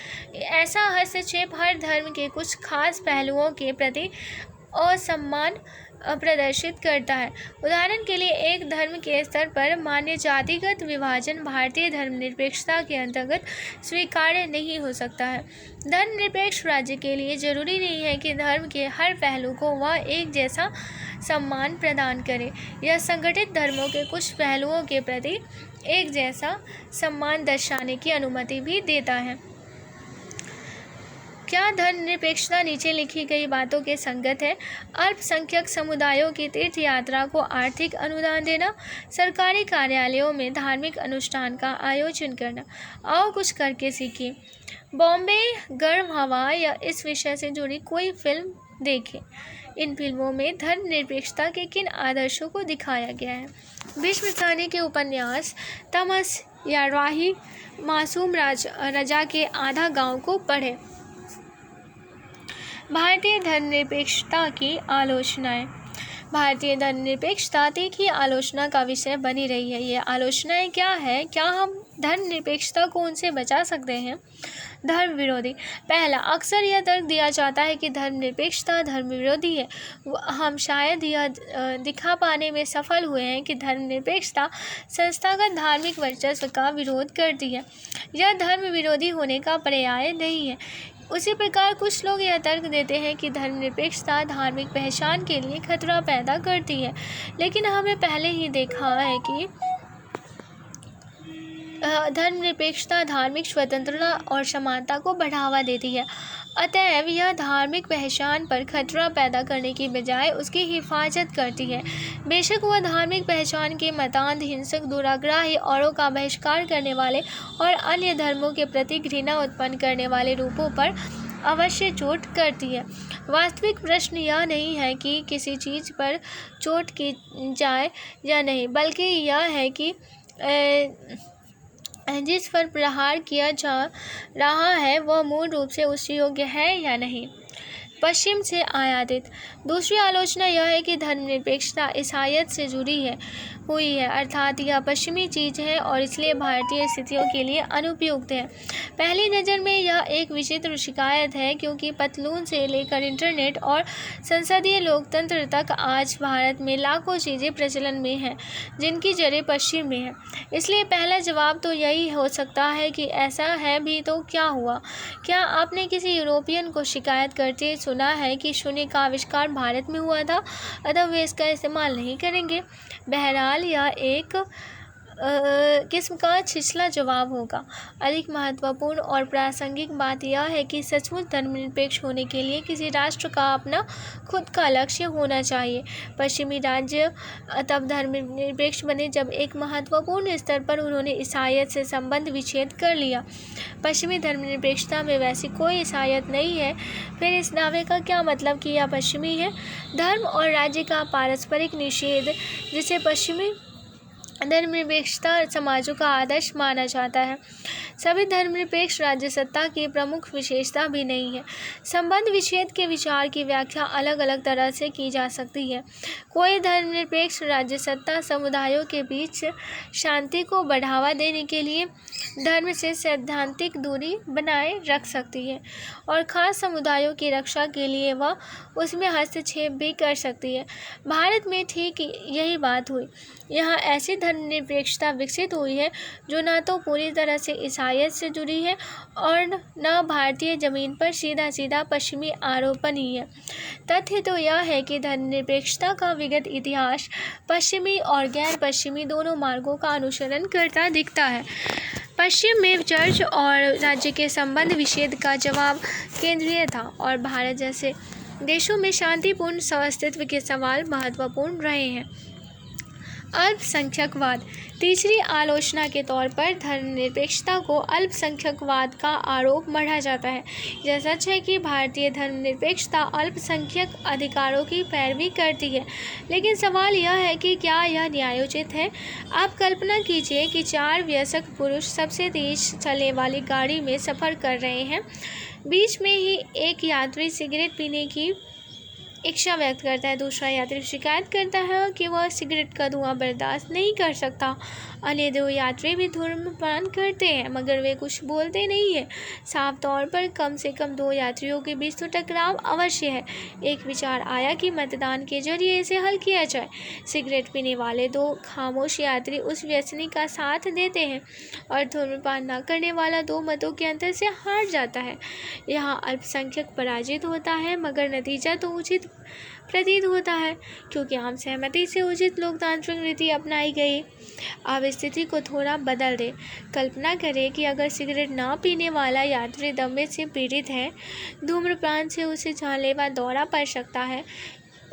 ऐसा हस्तक्षेप हर धर्म के कुछ खास पहलुओं के प्रति असम्मान प्रदर्शित करता है। उदाहरण के लिए, एक धर्म के स्तर पर मान्य जातिगत विभाजन भारतीय धर्मनिरपेक्षता के अंतर्गत स्वीकार्य नहीं हो सकता है। धर्मनिरपेक्ष राज्य के लिए जरूरी नहीं है कि धर्म के हर पहलू को वह एक जैसा सम्मान प्रदान करे। यह संगठित धर्मों के कुछ पहलुओं के प्रति एक जैसा सम्मान दर्शाने की अनुमति भी देता है। क्या धर्मनिरपेक्षता नीचे लिखी गई बातों के संगत है? अल्पसंख्यक समुदायों की तीर्थ यात्रा को आर्थिक अनुदान देना, सरकारी कार्यालयों में धार्मिक अनुष्ठान का आयोजन करना। आओ कुछ करके सीखें। बॉम्बे गर्म हवा या इस विषय से जुड़ी कोई फिल्म देखें। इन फिल्मों में धर्मनिरपेक्षता के किन आदर्शों को दिखाया गया है? भीष्म साहनी के उपन्यास तमस या राही मासूम रजा के आधा गांव को पढ़ें। भारतीय धर्मनिरपेक्षता की आलोचनाएं। भारतीय धर्मनिरपेक्षता तीखी आलोचना का विषय बनी रही है। ये आलोचनाएं क्या है? क्या हम धर्मनिरपेक्षता को उनसे बचा सकते हैं? धर्म विरोधी। पहला, अक्सर यह तर्क दिया जाता है कि धर्मनिरपेक्षता धर्म विरोधी है। हम शायद यह दिखा पाने में सफल हुए हैं कि धर्मनिरपेक्षता संस्थागत धार्मिक वर्चस्व का विरोध करती है। यह धर्म विरोधी होने का पर्याय नहीं है। उसी प्रकार कुछ लोग यह तर्क देते हैं कि धर्मनिरपेक्षता धार्मिक पहचान के लिए खतरा पैदा करती है। लेकिन हमें पहले ही देखा है कि धर्मनिरपेक्षता धार्मिक स्वतंत्रता और समानता को बढ़ावा देती है। अतएव यह धार्मिक पहचान पर खतरा पैदा करने की बजाय उसकी हिफाजत करती है। बेशक वह धार्मिक पहचान के मतांध, हिंसक, दुराग्रही, औरों का बहिष्कार करने वाले और अन्य धर्मों के प्रति घृणा उत्पन्न करने वाले रूपों पर अवश्य चोट करती है। वास्तविक प्रश्न यह नहीं है कि किसी चीज़ पर चोट की जाए या नहीं, बल्कि यह है कि जिस पर प्रहार किया जा रहा है वह मूल रूप से उस योग्य है या नहीं। पश्चिम से आयातित दूसरी आलोचना यह है कि धर्मनिरपेक्षता ईसाईयत से जुड़ी हुई है, अर्थात यह पश्चिमी चीज़ है और इसलिए भारतीय स्थितियों के लिए अनुपयुक्त है। पहली नज़र में यह एक विचित्र शिकायत है, क्योंकि पतलून से लेकर इंटरनेट और संसदीय लोकतंत्र तक आज भारत में लाखों चीज़ें प्रचलन में हैं जिनकी जड़ें पश्चिम में हैं। इसलिए पहला जवाब तो यही हो सकता है कि ऐसा है भी तो क्या हुआ? क्या आपने किसी यूरोपियन को शिकायत करते सुना है कि शून्य का आविष्कार भारत में हुआ था, अतः वे इसका इस्तेमाल नहीं करेंगे? बहरहाल यह एक किस्म का छिछला जवाब होगा। अधिक महत्वपूर्ण और प्रासंगिक बात यह है कि सचमुच धर्मनिरपेक्ष होने के लिए किसी राष्ट्र का अपना खुद का लक्ष्य होना चाहिए। पश्चिमी राज्य तब धर्मनिरपेक्ष बने जब एक महत्वपूर्ण स्तर पर उन्होंने ईसाईयत से संबंध विच्छेद कर लिया। पश्चिमी धर्मनिरपेक्षता में वैसी कोई ईसाईयत नहीं है। फिर इस दावे का क्या मतलब कि यह पश्चिमी है? धर्म और राज्य का पारस्परिक निषेध, जिसे पश्चिमी धर्मनिरपेक्षता समाजों का आदर्श माना जाता है, सभी धर्मनिरपेक्ष राज्य सत्ता की प्रमुख विशेषता भी नहीं है। संबंध विच्छेद के विचार की व्याख्या अलग अलग तरह से की जा सकती है। कोई धर्मनिरपेक्ष राज्य सत्ता समुदायों के बीच शांति को बढ़ावा देने के लिए धर्म से सैद्धांतिक दूरी बनाए रख सकती है और खास समुदायों की रक्षा के लिए वह उसमें हस्तक्षेप भी कर सकती है। भारत में ठीक यही बात हुई। यहाँ ऐसी धर्मनिरपेक्षता विकसित हुई है जो न तो पूरी तरह से ईसाईयत से जुड़ी है और न भारतीय जमीन पर सीधा सीधा पश्चिमी आरोपण ही है। तथ्य तो यह है कि धर्मनिरपेक्षता का विगत इतिहास पश्चिमी और गैर पश्चिमी दोनों मार्गों का अनुसरण करता दिखता है। पश्चिम में चर्च और राज्य के संबंध विच्छेद का जवाब केंद्रीय था और भारत जैसे देशों में शांतिपूर्ण स्वास्तित्व के सवाल महत्वपूर्ण रहे हैं। अल्पसंख्यकवाद तीसरी आलोचना के तौर पर धर्मनिरपेक्षता को अल्पसंख्यकवाद का आरोप मढ़ा जाता है। यह सच है कि भारतीय धर्मनिरपेक्षता अल्पसंख्यक अधिकारों की पैरवी करती है, लेकिन सवाल यह है कि क्या यह न्यायोचित है? आप कल्पना कीजिए कि 4 वयस्क पुरुष सबसे तेज चलने वाली गाड़ी में सफ़र कर रहे हैं। बीच में ही एक यात्री सिगरेट पीने की इच्छा व्यक्त करता है। दूसरा यात्री शिकायत करता है कि वह सिगरेट का धुआं बर्दाश्त नहीं कर सकता। अन्य 2 यात्री भी धूम्रपान करते हैं, मगर वे कुछ बोलते नहीं हैं। साफ तौर पर कम से कम 2 यात्रियों के बीच तो टकराव अवश्य है। एक विचार आया कि मतदान के जरिए इसे हल किया जाए। सिगरेट पीने वाले 2 खामोश यात्री उस व्यसनी का साथ देते हैं और धूम्रपान न करने वाला 2 मतों के अंतर से हार जाता है। यहाँ अल्पसंख्यक पराजित होता है, मगर नतीजा तो उचित प्रतीत होता है, क्योंकि आम सहमति से उचित लोकतांत्रिक नीति अपनाई गई। अब स्थिति को थोड़ा बदल दे। कल्पना करें कि अगर सिगरेट ना पीने वाला यात्री दमे से पीड़ित है, धूम्रपान से उसे जानलेवा दौरा पड़ सकता है।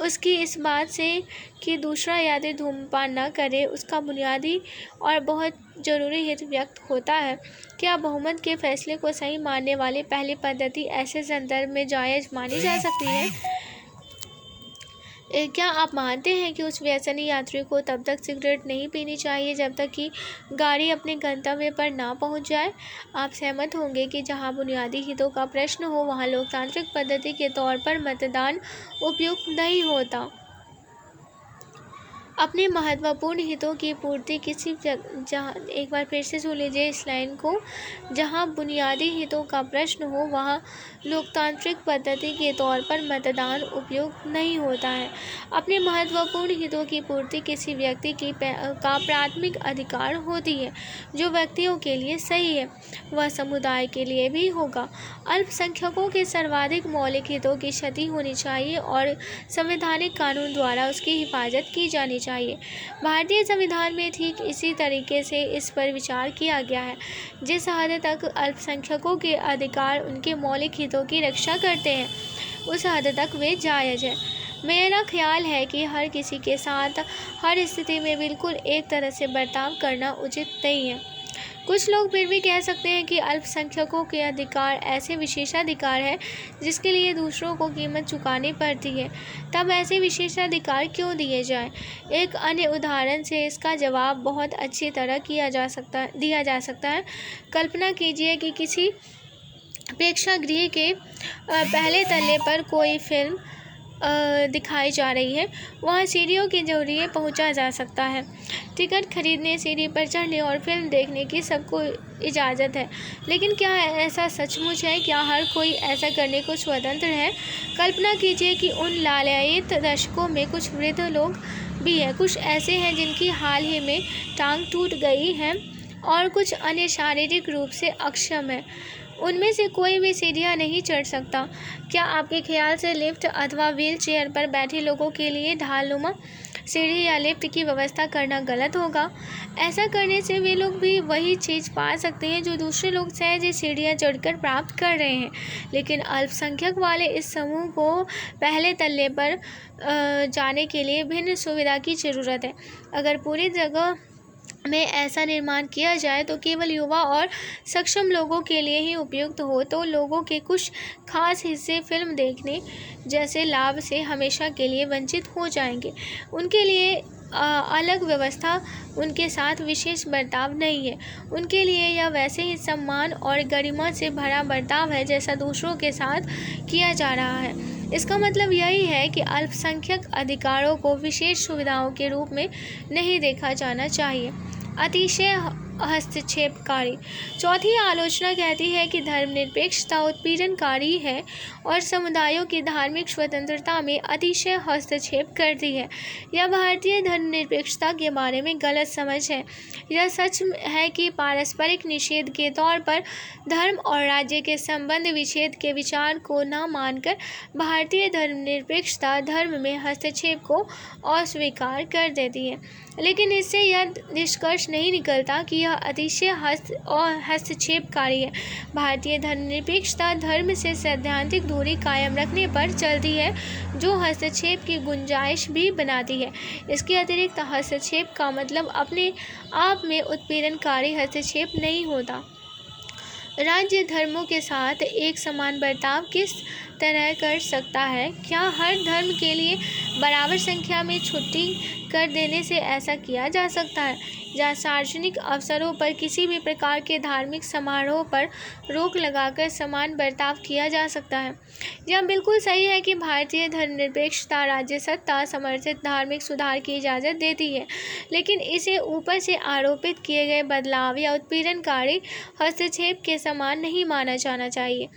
उसकी इस बात से कि दूसरा यात्री धूम्रपान न करे उसका बुनियादी और बहुत ज़रूरी हित व्यक्त होता है। क्या बहुमत के फैसले को सही मानने वाली पहली पद्धति ऐसे संदर्भ में जायज़ मानी जा सकती है? क्या आप मानते हैं कि उस व्यसनी यात्री को तब तक सिगरेट नहीं पीनी चाहिए जब तक कि गाड़ी अपने गंतव्य पर ना पहुंच जाए? आप सहमत होंगे कि जहां बुनियादी हितों का प्रश्न हो वहां लोकतांत्रिक पद्धति के तौर पर मतदान उपयुक्त नहीं होता। अपने महत्वपूर्ण हितों की पूर्ति किसी जहाँ एक बार फिर से सुन लीजिए इस लाइन को, जहाँ बुनियादी हितों का प्रश्न हो वहाँ लोकतांत्रिक पद्धति के तौर पर मतदान उपयुक्त नहीं होता है। अपने महत्वपूर्ण हितों की पूर्ति किसी व्यक्ति का प्राथमिक अधिकार होती है। जो व्यक्तियों के लिए सही है वह समुदाय के लिए भी होगा। अल्पसंख्यकों के सर्वाधिक मौलिक हितों की क्षति होनी चाहिए और संवैधानिक कानून द्वारा उसकी हिफाजत की जानी चाहिए। चाहिए। भारतीय संविधान में ठीक इसी तरीके से इस पर विचार किया गया है। जिस हद तक अल्पसंख्यकों के अधिकार उनके मौलिक हितों की रक्षा करते हैं, उस हद तक वे जायज़ है। मेरा ख्याल है कि हर किसी के साथ हर स्थिति में बिल्कुल एक तरह से बर्ताव करना उचित नहीं है। कुछ लोग फिर भी कह सकते हैं कि अल्पसंख्यकों के अधिकार ऐसे विशेषाधिकार हैं जिसके लिए दूसरों को कीमत चुकानी पड़ती है। तब ऐसे विशेषाधिकार क्यों दिए जाएं? एक अन्य उदाहरण से इसका जवाब बहुत अच्छी तरह दिया जा सकता है। कल्पना कीजिए कि किसी प्रेक्षागृह के पहले तल्ले पर कोई फिल्म दिखाई जा रही है। वहाँ सीढ़ियों के जरिए पहुँचा जा सकता है। टिकट खरीदने, सीढ़ी पर चढ़ने और फिल्म देखने की सबको इजाज़त है। लेकिन क्या ऐसा सचमुच है? क्या हर कोई ऐसा करने को स्वतंत्र है? कल्पना कीजिए कि उन लालायित दर्शकों में कुछ वृद्ध लोग भी हैं। कुछ ऐसे हैं जिनकी हाल ही में टांग टूट गई है और कुछ अन्य शारीरिक रूप से अक्षम है। उनमें से कोई भी सीढ़ियाँ नहीं चढ़ सकता। क्या आपके ख्याल से लिफ्ट अथवा व्हील चेयर पर बैठे लोगों के लिए ढालनुमा सीढ़ी या लिफ्ट की व्यवस्था करना गलत होगा? ऐसा करने से वे लोग भी वही चीज़ पा सकते हैं जो दूसरे लोग सहज सीढ़ियाँ चढ़कर प्राप्त कर रहे हैं। लेकिन अल्पसंख्यक वाले इस समूह को पहले तल्ले पर जाने के लिए भिन्न सुविधा की ज़रूरत है। अगर पूरी जगह में ऐसा निर्माण किया जाए तो केवल युवा और सक्षम लोगों के लिए ही उपयुक्त हो, तो लोगों के कुछ खास हिस्से फिल्म देखने जैसे लाभ से हमेशा के लिए वंचित हो जाएंगे। उनके लिए अलग व्यवस्था उनके साथ विशेष बर्ताव नहीं है। उनके लिए यह वैसे ही सम्मान और गरिमा से भरा बर्ताव है जैसा दूसरों के साथ किया जा रहा है। इसका मतलब यही है कि अल्पसंख्यक अधिकारों को विशेष सुविधाओं के रूप में नहीं देखा जाना चाहिए। अतिशय हस्तक्षेपकारी। चौथी आलोचना कहती है कि धर्मनिरपेक्षता उत्पीड़नकारी है और समुदायों की धार्मिक स्वतंत्रता में अतिशय हस्तक्षेप करती है। यह भारतीय धर्मनिरपेक्षता के बारे में गलत समझ है। यह सच है कि पारस्परिक निषेध के तौर पर धर्म और राज्य के संबंध विच्छेद के विचार को न मानकर भारतीय धर्मनिरपेक्षता धर्म में हस्तक्षेप को अस्वीकार कर देती है। लेकिन इससे यह निष्कर्ष नहीं निकलता कि यह अतिशय हस्तक्षेपकारी है। भारतीय धर्मनिरपेक्षता धर्म से सैद्धांतिक दूरी कायम रखने पर चलती है, जो हस्तक्षेप की गुंजाइश भी बनाती है। इसके अतिरिक्त हस्तक्षेप का मतलब अपने आप में उत्पीड़नकारी हस्तक्षेप नहीं होता। राज्य धर्मों के साथ एक समान बर्ताव किस तरह कर सकता है? क्या हर धर्म के लिए बराबर संख्या में छुट्टी कर देने से ऐसा किया जा सकता है? या सार्वजनिक अवसरों पर किसी भी प्रकार के धार्मिक समारोह पर रोक लगाकर समान बर्ताव किया जा सकता है? यह बिल्कुल सही है कि भारतीय धर्मनिरपेक्षता राज्य सत्ता समर्थित धार्मिक सुधार की इजाज़त देती है, लेकिन इसे ऊपर से आरोपित किए गए बदलाव या उत्पीड़नकारी हस्तक्षेप के समान नहीं माना जाना चाहिए।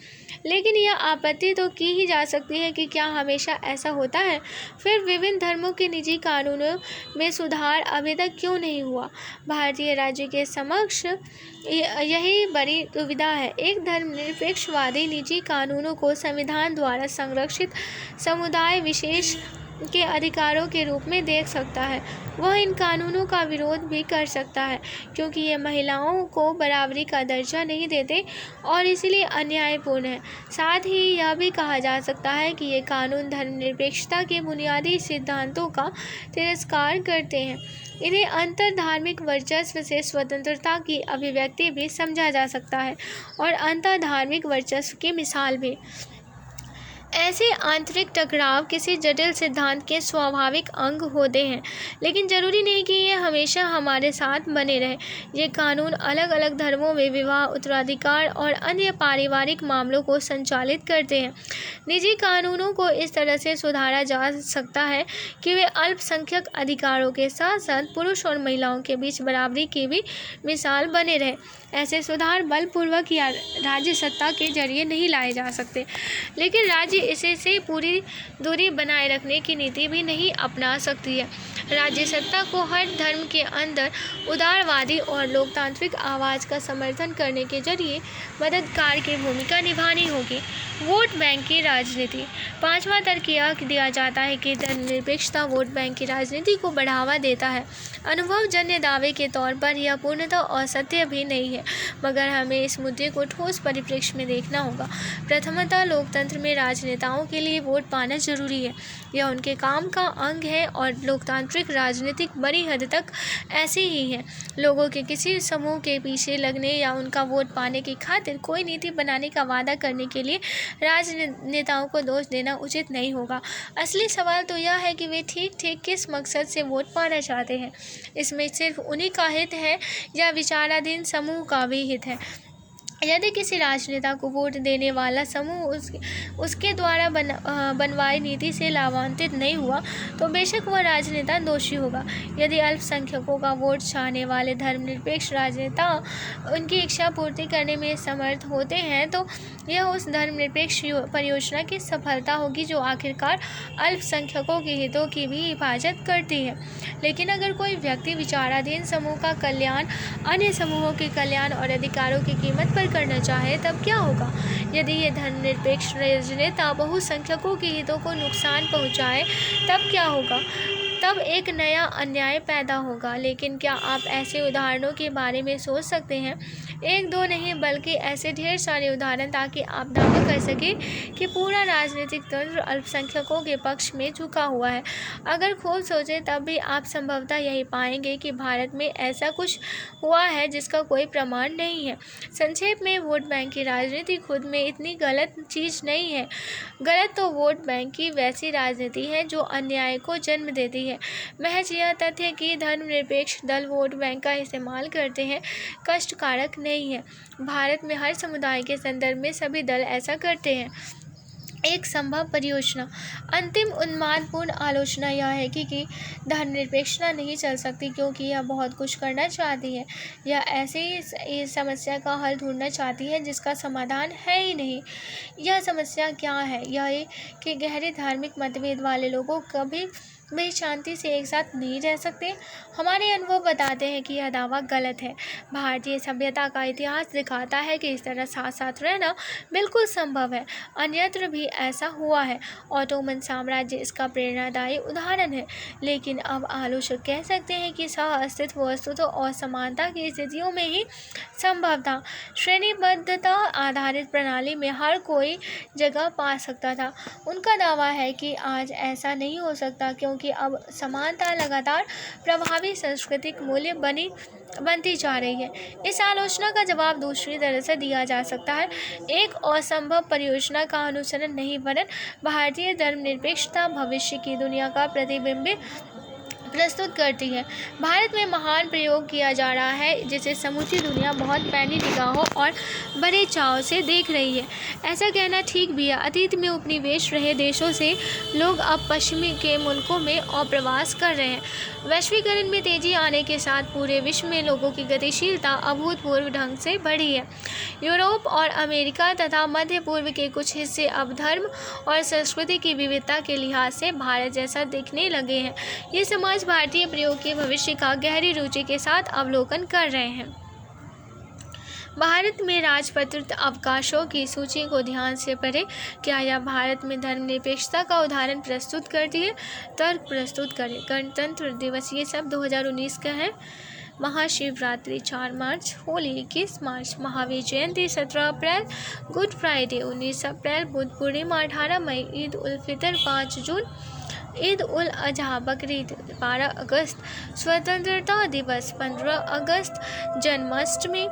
लेकिन यह आपत्ति तो की ही जा सकती है कि क्या हमेशा ऐसा होता है? फिर विभिन्न धर्मों के निजी कानूनों में सुधार अभी तक क्यों नहीं हुआ? भारतीय राज्य के समक्ष यही बड़ी दुविधा है। एक धर्मनिरपेक्षवादी निजी कानूनों को संविधान द्वारा संरक्षित समुदाय विशेष के अधिकारों के रूप में देख सकता है। वह इन कानूनों का विरोध भी कर सकता है क्योंकि ये महिलाओं को बराबरी का दर्जा नहीं देते और इसलिए अन्यायपूर्ण है। साथ ही यह भी कहा जा सकता है कि ये कानून धर्मनिरपेक्षता के बुनियादी सिद्धांतों का तिरस्कार करते हैं। इन्हें अंतर धार्मिक वर्चस्व से स्वतंत्रता की अभिव्यक्ति भी समझा जा सकता है और अंतर धार्मिक वर्चस्व की मिसाल भी। ऐसे आंतरिक टकराव किसी जटिल सिद्धांत के स्वाभाविक अंग होते हैं, लेकिन जरूरी नहीं कि ये हमेशा हमारे साथ बने रहे। ये कानून अलग अलग धर्मों में विवाह, उत्तराधिकार और अन्य पारिवारिक मामलों को संचालित करते हैं। निजी कानूनों को इस तरह से सुधारा जा सकता है कि वे अल्पसंख्यक अधिकारों के साथ साथ पुरुष और महिलाओं के बीच बराबरी की भी मिसाल बने रहे। ऐसे सुधार बलपूर्वक या राज्य सत्ता के जरिए नहीं लाए जा सकते, लेकिन राज्य इसे से पूरी दूरी बनाए रखने की नीति भी नहीं अपना सकती है। राज्य सत्ता को हर धर्म के अंदर उदारवादी और लोकतांत्रिक आवाज़ का समर्थन करने के जरिए मददगार की भूमिका निभानी होगी। वोट बैंक की राजनीति। पांचवा तर्क यह दिया जाता है कि धर्मनिरपेक्षता वोट बैंक की राजनीति को बढ़ावा देता है। अनुभवजन्य दावे के तौर पर यह पूर्णतः असत्य भी नहीं है, मगर हमें इस मुद्दे को ठोस परिप्रेक्ष्य में देखना होगा। प्रथमतः लोकतंत्र में राजनेताओं के लिए वोट पाना जरूरी है। यह उनके काम का अंग है और लोकतांत्रिक राजनीतिक बड़ी हद तक ऐसी ही है। लोगों के किसी समूह के पीछे लगने या उनका वोट पाने की खातिर कोई नीति बनाने का वादा करने के लिए राजनेताओं को दोष देना उचित नहीं होगा। असली सवाल तो यह है कि वे ठीक किस मकसद से वोट पाना चाहते हैं। इसमें सिर्फ उन्हीं का हित है या विचाराधीन समूह का भी हित है। यदि किसी राजनेता को वोट देने वाला समूह उसके द्वारा बनवाई नीति से लाभान्वित नहीं हुआ तो बेशक वह राजनेता दोषी होगा। यदि अल्पसंख्यकों का वोट चाहने वाले धर्मनिरपेक्ष राजनेता उनकी इच्छा पूर्ति करने में समर्थ होते हैं तो यह उस धर्मनिरपेक्ष परियोजना की सफलता होगी जो आखिरकार अल्पसंख्यकों के हितों की भी हिफाजत करती है। लेकिन अगर कोई व्यक्ति विचाराधीन समूह का कल्याण अन्य समूहों के कल्याण और अधिकारों की कीमत पर करना चाहे तब क्या होगा? यदि ये धर्मनिरपेक्ष राजनेता बहुसंख्यकों के हितों को नुकसान पहुंचाए तब क्या होगा? तब एक नया अन्याय पैदा होगा। लेकिन क्या आप ऐसे उदाहरणों के बारे में सोच सकते हैं? एक दो नहीं बल्कि ऐसे ढेर सारे उदाहरण ताकि आप दावा कर सकें कि पूरा राजनीतिक तंत्र अल्पसंख्यकों के पक्ष में झुका हुआ है। अगर खूब सोचें तब भी आप संभवतः यही पाएंगे कि भारत में ऐसा कुछ हुआ है जिसका कोई प्रमाण नहीं है। संक्षेप में वोट बैंक की राजनीति खुद में इतनी गलत चीज़ नहीं है। गलत तो वोट बैंक की वैसी राजनीति है जो अन्याय को जन्म देती है। महज यह तथ्य कि धर्मनिरपेक्ष दल वोट बैंक का इस्तेमाल करते हैं कष्टकारक नहीं है। भारत में हर समुदाय के संदर्भ में सभी दल ऐसा करते हैं। एक संभव परियोजना। अंतिम उन्मादपूर्ण आलोचना यह है कि धर्मनिरपेक्षता नहीं चल सकती क्योंकि यह बहुत कुछ करना चाहती है। यह ऐसी समस्या का हल ढूंढना चाहती है जिसका समाधान है ही नहीं। यह समस्या क्या है? यह कि गहरे धार्मिक मतभेद वाले लोगों कभी भी शांति से एक साथ नहीं रह सकते। हमारे अनुभव बताते हैं कि यह दावा गलत है। भारतीय सभ्यता का इतिहास दिखाता है कि इस तरह साथ साथ रहना बिल्कुल संभव है। अन्यत्र भी ऐसा हुआ है। ऑटोमन साम्राज्य इसका प्रेरणादायी उदाहरण है। लेकिन अब आलोचक कह सकते हैं कि सह अस्तित्व वस्तुतः और समानता की स्थितियों में ही संभव था। श्रेणीबद्धता आधारित प्रणाली में हर कोई जगह पा सकता था। उनका दावा है कि आज ऐसा नहीं हो सकता क्योंकि अब समानता लगातार प्रभावी सांस्कृतिक मूल्य बनती जा रही है। इस आलोचना का जवाब दूसरी तरह से दिया जा सकता है। एक असंभव परियोजना का अनुसरण नहीं वरन भारतीय धर्मनिरपेक्षता भविष्य की दुनिया का प्रतिबिंब प्रस्तुत करती है। भारत में महान प्रयोग किया जा रहा है जिसे समूची दुनिया बहुत पैनी निगाहों और बड़े चाव से देख रही है। ऐसा कहना ठीक भी है। अतीत में उपनिवेश रहे देशों से लोग अब पश्चिमी के मुल्कों में अप्रवास कर रहे हैं। वैश्वीकरण में तेजी आने के साथ पूरे विश्व में लोगों की गतिशीलता अभूतपूर्व ढंग से बढ़ी है। यूरोप और अमेरिका तथा मध्य पूर्व के कुछ हिस्से अब धर्म और संस्कृति की विविधता के लिहाज से भारत जैसा दिखने लगे हैं। ये समाज भारतीय प्रयोग के भविष्य का गहरी रुचि के साथ अवलोकन कर रहे हैं। भारत में राजपत्रित अवकाशों की सूची को ध्यान से पढ़ें। क्या यह भारत में धर्मनिरपेक्षता का उदाहरण प्रस्तुत करती है? तर्क प्रस्तुत करें। गणतंत्र दिवस ये सब 2019 का है। महाशिवरात्रि 4 मार्च, होली 21 मार्च, महावीर जयंती 17 अप्रैल, गुड फ्राइडे 19 अप्रैल, बुद्ध पूर्णिमा 18 मई, ईद उल फितर 5 जून, ईद उल अजहा बकरीद 12 अगस्त, स्वतंत्रता दिवस 15 अगस्त, जन्माष्टमी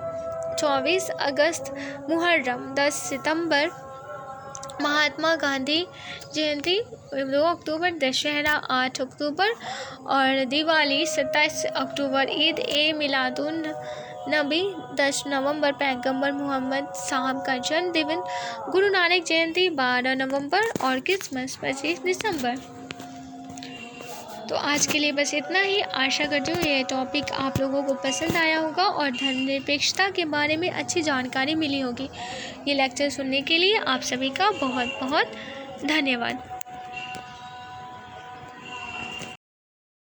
24 अगस्त, मुहर्रम 10 सितंबर, महात्मा गांधी जयंती 2 अक्टूबर, दशहरा 8 अक्टूबर और दिवाली 27 अक्टूबर, ईद ए मिलादुन नबी 10 नवंबर, पैगंबर मोहम्मद साहब का जन्मदिन, गुरु नानक जयंती 12 नवंबर और क्रिसमस 25 दिसंबर। तो आज के लिए बस इतना ही। आशा करती हूँ ये टॉपिक आप लोगों को पसंद आया होगा और धर्मनिरपेक्षता के बारे में अच्छी जानकारी मिली होगी। ये लेक्चर सुनने के लिए आप सभी का बहुत बहुत धन्यवाद।